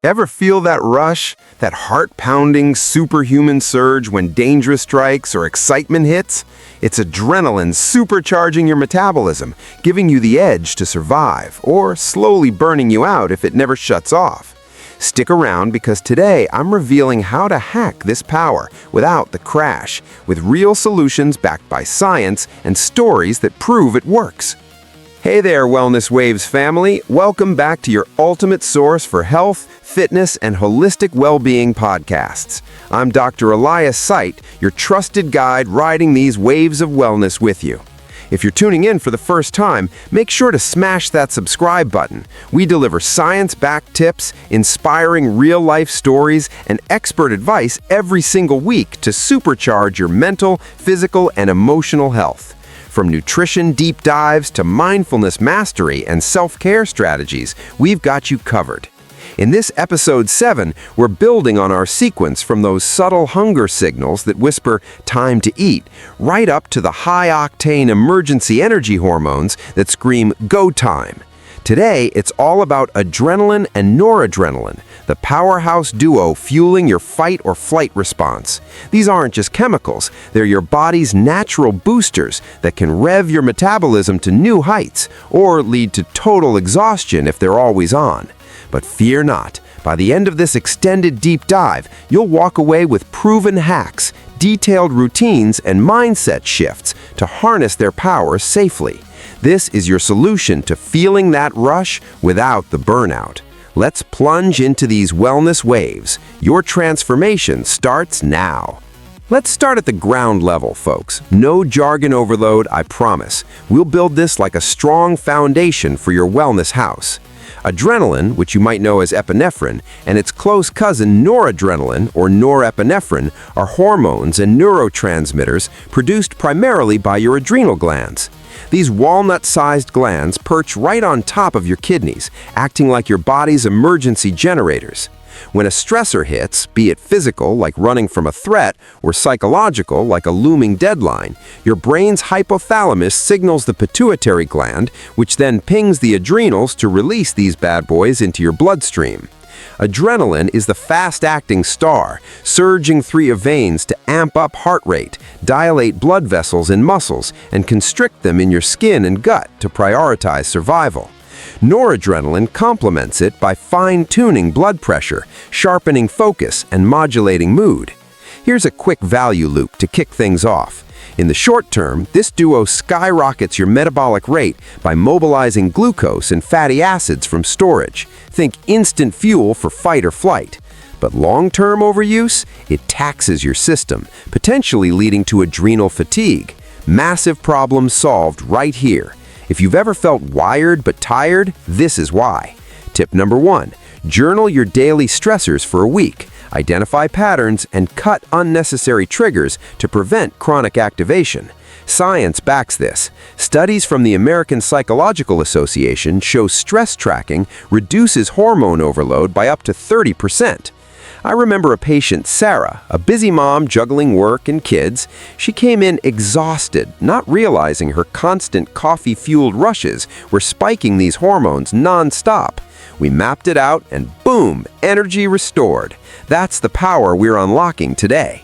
Ever feel that rush, that heart-pounding, superhuman surge when danger strikes or excitement hits? It's adrenaline supercharging your metabolism, giving you the edge to survive, or slowly burning you out if it never shuts off. Stick around because today I'm revealing how to hack this power without the crash, with real solutions backed by science and stories that prove it works. Hey there, Wellness Waves family. Welcome back to your ultimate source for health, fitness, and holistic well-being podcasts. I'm Dr. Elias Site, your trusted guide riding these waves of wellness with you. If you're tuning in for the first time, make sure to smash that subscribe button. We deliver science-backed tips, inspiring real-life stories, and expert advice every single week to supercharge your mental, physical, and emotional health. From nutrition deep dives to mindfulness mastery and self-care strategies, we've got you covered. In this episode 7, we're building on our sequence from those subtle hunger signals that whisper time to eat, right up to the high-octane emergency energy hormones that scream go time. Today, it's all about adrenaline and noradrenaline, the powerhouse duo fueling your fight or flight response. These aren't just chemicals, they're your body's natural boosters that can rev your metabolism to new heights or lead to total exhaustion if they're always on. But fear not, by the end of this extended deep dive, you'll walk away with proven hacks, detailed routines, and mindset shifts to harness their power safely. This is your solution to feeling that rush without the burnout. Let's plunge into these wellness waves. Your transformation starts now. Let's start at the ground level, folks. No jargon overload, I promise. We'll build this like a strong foundation for your wellness house. Adrenaline, which you might know as epinephrine, and its close cousin noradrenaline, or norepinephrine, are hormones and neurotransmitters produced primarily by your adrenal glands. These walnut-sized glands perch right on top of your kidneys, acting like your body's emergency generators. When a stressor hits, be it physical, like running from a threat, or psychological, like a looming deadline, your brain's hypothalamus signals the pituitary gland, which then pings the adrenals to release these bad boys into your bloodstream. Adrenaline is the fast-acting star, surging through your veins to amp up heart rate, dilate blood vessels in muscles, and constrict them in your skin and gut to prioritize survival. Noradrenaline complements it by fine-tuning blood pressure, sharpening focus, and modulating mood. Here's a quick value loop to kick things off. In the short term, this duo skyrockets your metabolic rate by mobilizing glucose and fatty acids from storage. Think instant fuel for fight or flight. But long-term overuse, it taxes your system, potentially leading to adrenal fatigue. Massive problem solved right here. If you've ever felt wired but tired, this is why. Tip number 1, journal your daily stressors for a week. Identify patterns and cut unnecessary triggers to prevent chronic activation. Science backs this. Studies from the American Psychological Association show stress tracking reduces hormone overload by up to 30%. I remember a patient, Sarah, a busy mom juggling work and kids. She came in exhausted, not realizing her constant coffee-fueled rushes were spiking these hormones non-stop. We mapped it out and boom, energy restored. That's the power we're unlocking today.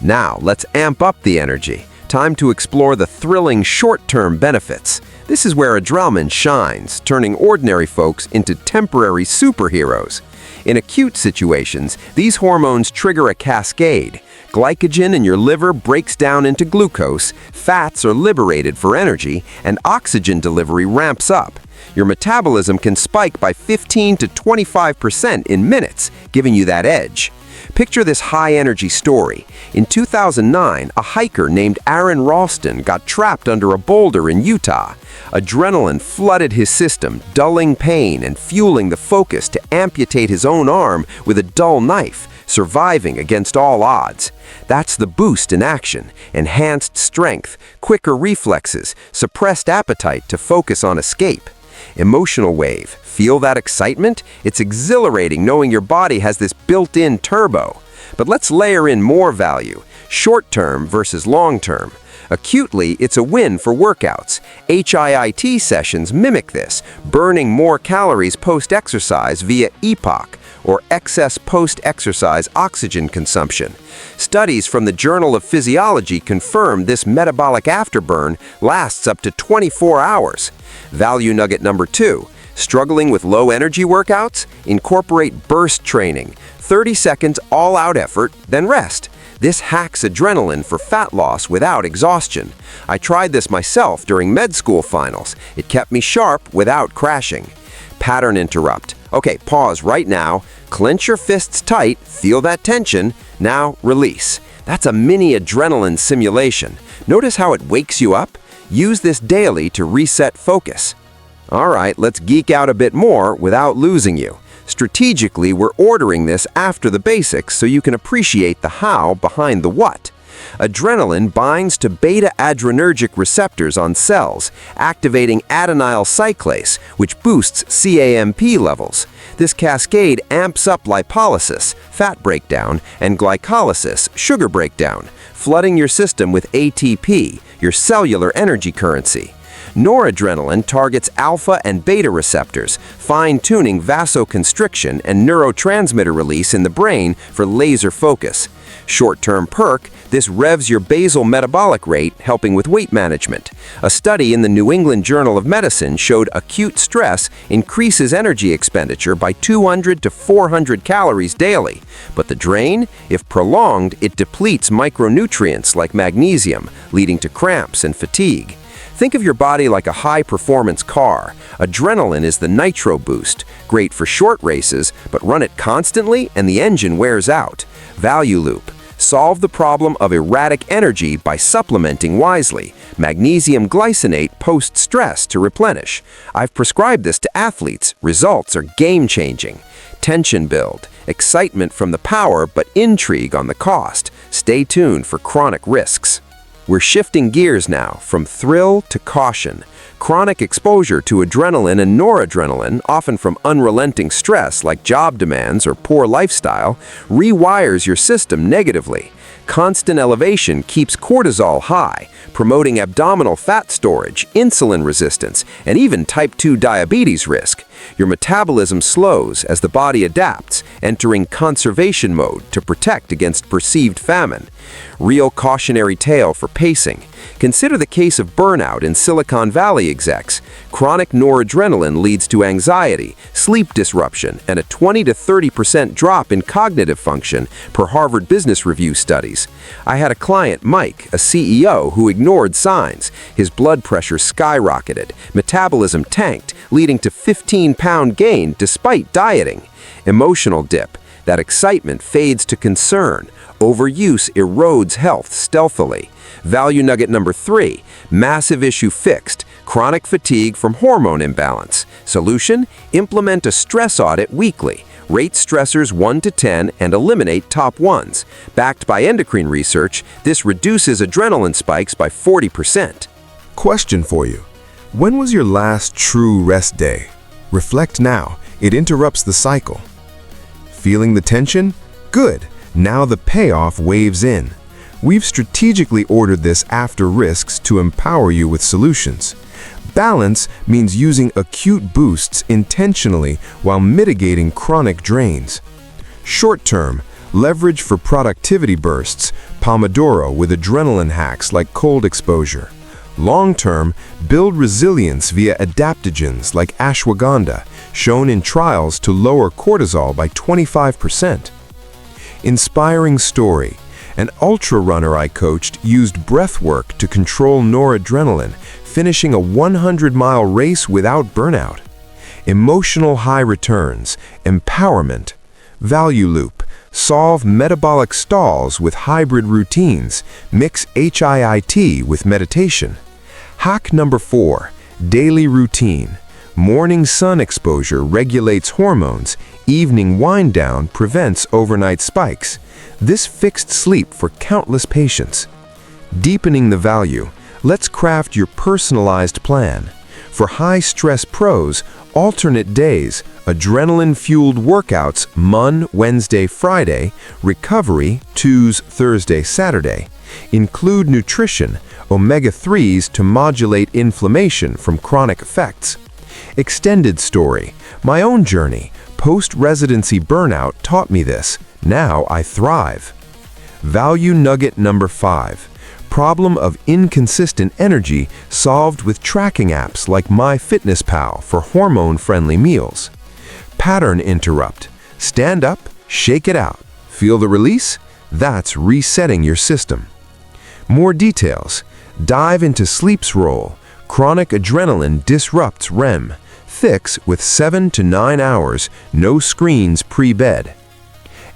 Now, let's amp up the energy. Time to explore the thrilling short-term benefits. This is where adrenaline shines, turning ordinary folks into temporary superheroes. In acute situations, these hormones trigger a cascade. Glycogen in your liver breaks down into glucose, fats are liberated for energy, and oxygen delivery ramps up. Your metabolism can spike by 15 to 25% in minutes, giving you that edge. Picture this high-energy story. In 2009, a hiker named Aaron Ralston got trapped under a boulder in Utah. Adrenaline flooded his system, dulling pain and fueling the focus to amputate his own arm with a dull knife, surviving against all odds. That's the boost in action: enhanced strength, quicker reflexes, suppressed appetite to focus on escape. Emotional wave. Feel that excitement? It's exhilarating knowing your body has this built-in turbo. But let's layer in more value. Short-term versus long-term. Acutely, it's a win for workouts. HIIT sessions mimic this, burning more calories post-exercise via EPOC, or excess post-exercise oxygen consumption. Studies from the Journal of Physiology confirm this metabolic afterburn lasts up to 24 hours. Value nugget number 2. Struggling with low-energy workouts? Incorporate burst training. 30 seconds all-out effort, then rest. This hacks adrenaline for fat loss without exhaustion. I tried this myself during med school finals. It kept me sharp without crashing. Pattern interrupt. Okay, pause right now. Clench your fists tight, feel that tension. Now release. That's a mini adrenaline simulation. Notice how it wakes you up? Use this daily to reset focus. All right, let's geek out a bit more without losing you. Strategically, we're ordering this after the basics so you can appreciate the how behind the what. Adrenaline binds to beta-adrenergic receptors on cells, activating adenyl cyclase, which boosts CAMP levels. This cascade amps up lipolysis, fat breakdown, and glycolysis, sugar breakdown, flooding your system with ATP, your cellular energy currency. Noradrenaline targets alpha and beta receptors, fine-tuning vasoconstriction and neurotransmitter release in the brain for laser focus. Short-term perk, this revs your basal metabolic rate, helping with weight management. A study in the New England Journal of Medicine showed acute stress increases energy expenditure by 200 to 400 calories daily. But the drain? If prolonged, it depletes micronutrients like magnesium, leading to cramps and fatigue. Think of your body like a high-performance car. Adrenaline is the nitro boost, great for short races, but run it constantly and the engine wears out. Value loop. Solve the problem of erratic energy by supplementing wisely. Magnesium glycinate post-stress to replenish. I've prescribed this to athletes. Results are game-changing. Tension build. Excitement from the power, but intrigue on the cost. Stay tuned for chronic risks. We're shifting gears now from thrill to caution. Chronic exposure to adrenaline and noradrenaline, often from unrelenting stress like job demands or poor lifestyle, rewires your system negatively. Constant elevation keeps cortisol high, promoting abdominal fat storage, insulin resistance, and even type 2 diabetes risk. Your metabolism slows as the body adapts, entering conservation mode to protect against perceived famine. Real cautionary tale for pacing. Consider the case of burnout in Silicon Valley execs. Chronic noradrenaline leads to anxiety, sleep disruption, and a 20 to 30% drop in cognitive function per Harvard Business Review studies. I had a client, Mike, a CEO, who ignored signs. His blood pressure skyrocketed, metabolism tanked, leading to 15-pound gain despite dieting. Emotional dip. That excitement fades to concern. Overuse erodes health stealthily. Value nugget number 3, massive issue fixed, chronic fatigue from hormone imbalance. Solution? Implement a stress audit weekly. Rate stressors 1 to 10 and eliminate top ones. Backed by endocrine research, this reduces adrenaline spikes by 40%. Question for you. When was your last true rest day? Reflect now. It interrupts the cycle. Feeling the tension? Good. Now the payoff waves in. We've strategically ordered this after risks to empower you with solutions. Balance means using acute boosts intentionally while mitigating chronic drains. Short-term, leverage for productivity bursts, Pomodoro with adrenaline hacks like cold exposure. Long-term, build resilience via adaptogens like ashwagandha, shown in trials to lower cortisol by 25%. Inspiring story. An ultra runner I coached used breath work to control noradrenaline, finishing a 100-mile race without burnout. Emotional high returns, empowerment. Value loop. Solve metabolic stalls with hybrid routines. Mix HIIT with meditation. Hack number 4. Daily routine. Morning sun exposure regulates hormones. Evening wind down prevents overnight spikes. This fixed sleep for countless patients. Deepening the value. Let's craft your personalized plan. For high-stress pros, alternate days, adrenaline-fueled workouts Mon, Wednesday, Friday, recovery Tues, Thursday, Saturday. Include nutrition, omega-3s to modulate inflammation from chronic effects. Extended story. My own journey. Post-residency burnout taught me this. Now I thrive. Value nugget number 5. Problem of inconsistent energy solved with tracking apps like MyFitnessPal for hormone-friendly meals. Pattern interrupt. Stand up, shake it out. Feel the release? That's resetting your system. More details. Dive into sleep's role. Chronic adrenaline disrupts REM. Fix with 7 to 9 hours, no screens pre-bed.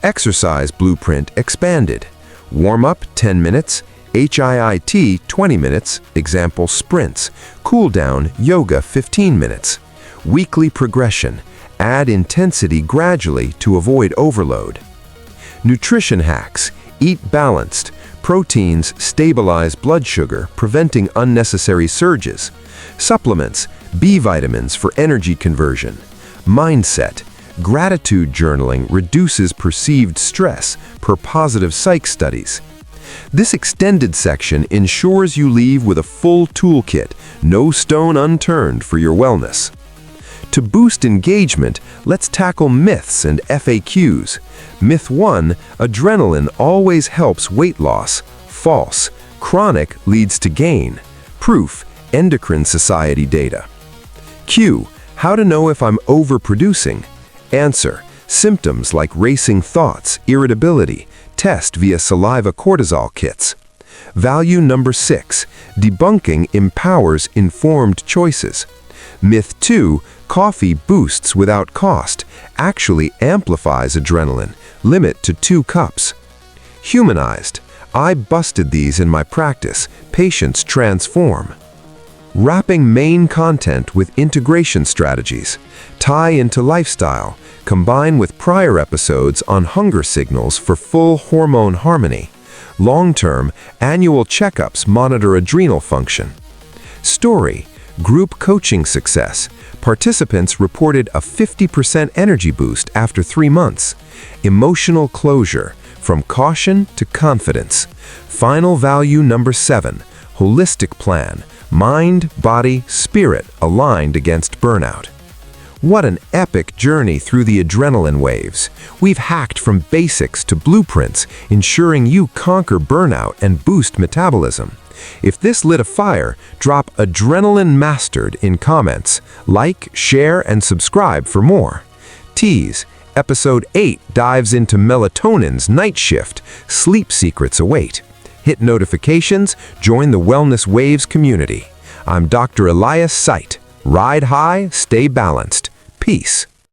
Exercise blueprint expanded. Warm-up 10 minutes, HIIT 20 minutes, example sprints. Cool-down yoga 15 minutes. Weekly progression. Add intensity gradually to avoid overload. Nutrition hacks. Eat balanced. Proteins stabilize blood sugar, preventing unnecessary surges. Supplements. B vitamins for energy conversion. Mindset. Gratitude journaling reduces perceived stress per positive psych studies. This extended section ensures you leave with a full toolkit, no stone unturned for your wellness. To boost engagement, let's tackle myths and FAQs. Myth 1, adrenaline always helps weight loss. False. Chronic leads to gain. Proof, Endocrine Society data. Q, how to know if I'm overproducing. Answer, symptoms like racing thoughts, irritability. Test via saliva cortisol kits. Value number 6, debunking empowers informed choices. Myth 2, coffee boosts without cost, actually amplifies adrenaline, limit to 2 cups. Humanized, I busted these in my practice, patients transform. Wrapping main content with integration strategies, tie into lifestyle, combine with prior episodes on hunger signals for full hormone harmony. Long-term, annual checkups monitor adrenal function. Story, group coaching success. Participants reported a 50% energy boost after 3 months. Emotional closure, from caution to confidence. Final value number 7, holistic plan. Mind, body, spirit aligned against burnout. What an epic journey through the adrenaline waves. We've hacked from basics to blueprints, ensuring you conquer burnout and boost metabolism. If this lit a fire, drop Adrenaline Mastered in comments. Like, share, and subscribe for more. Tease. Episode 8 dives into melatonin's night shift. Sleep secrets await. Hit notifications, join the Wellness Waves community. I'm Dr. Elias Site. Ride high, stay balanced. Peace.